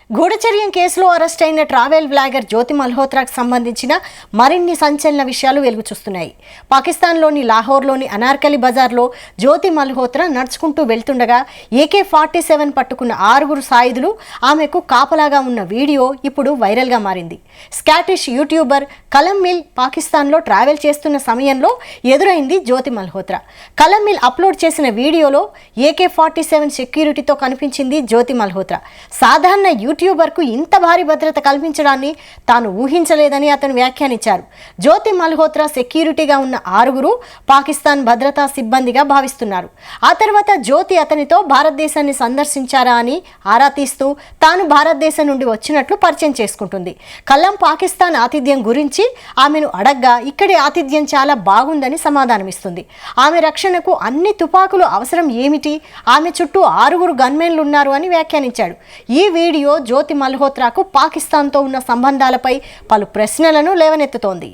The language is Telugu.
గూఢచర్యం కేసులో అరెస్ట్ అయిన ట్రావెల్ బ్లాగర్ జ్యోతి మల్హోత్రాకు సంబంధించిన మరిన్ని సంచలన విషయాలు వెలుగు చూస్తున్నాయి. పాకిస్తాన్లోని లాహోర్లోని అనార్కలి బజార్లో జ్యోతి మల్హోత్రా నడుచుకుంటూ వెళ్తుండగా AK-47 పట్టుకున్న 6 సాయుధులు ఆమెకు కాపలాగా ఉన్న వీడియో ఇప్పుడు వైరల్గా మారింది. స్కాటిష్ యూట్యూబర్ కలం మిల్ పాకిస్తాన్లో ట్రావెల్ చేస్తున్న సమయంలో ఎదురైంది జ్యోతి మల్హోత్రా. కలం మిల్ అప్లోడ్ చేసిన వీడియోలో AK-47 సెక్యూరిటీతో కనిపించింది జ్యోతి మల్హోత్రా. సాధారణ యూట్యూబర్కు ఇంత భారీ భద్రత కల్పించడాన్ని తాను ఊహించలేదని అతను వ్యాఖ్యానించారు. జ్యోతి మల్హోత్రా సెక్యూరిటీగా ఉన్న 6 పాకిస్తాన్ భద్రతా సిబ్బందిగా భావిస్తున్నారు. ఆ తర్వాత జ్యోతి అతనితో భారతదేశాన్ని సందర్శించారా అని ఆరా తీస్తూ తాను భారతదేశం నుండి వచ్చినట్లు పరిచయం చేసుకుంటుంది. కల్లం పాకిస్తాన్ ఆతిథ్యం గురించి ఆమెను అడగ్గా ఇక్కడి ఆతిథ్యం చాలా బాగుందని సమాధానమిస్తుంది. ఆమె రక్షణకు అన్ని తుపాకులు అవసరం ఏమిటి, ఆమె చుట్టూ 6 గన్మెన్లు ఉన్నారు అని వ్యాఖ్యానించాడు. ఈ వీడియో జ్యోతి మల్హోత్రాకు పాకిస్తాన్తో ఉన్న సంబంధాలపై పలు ప్రశ్నలను లేవనెత్తుతోంది.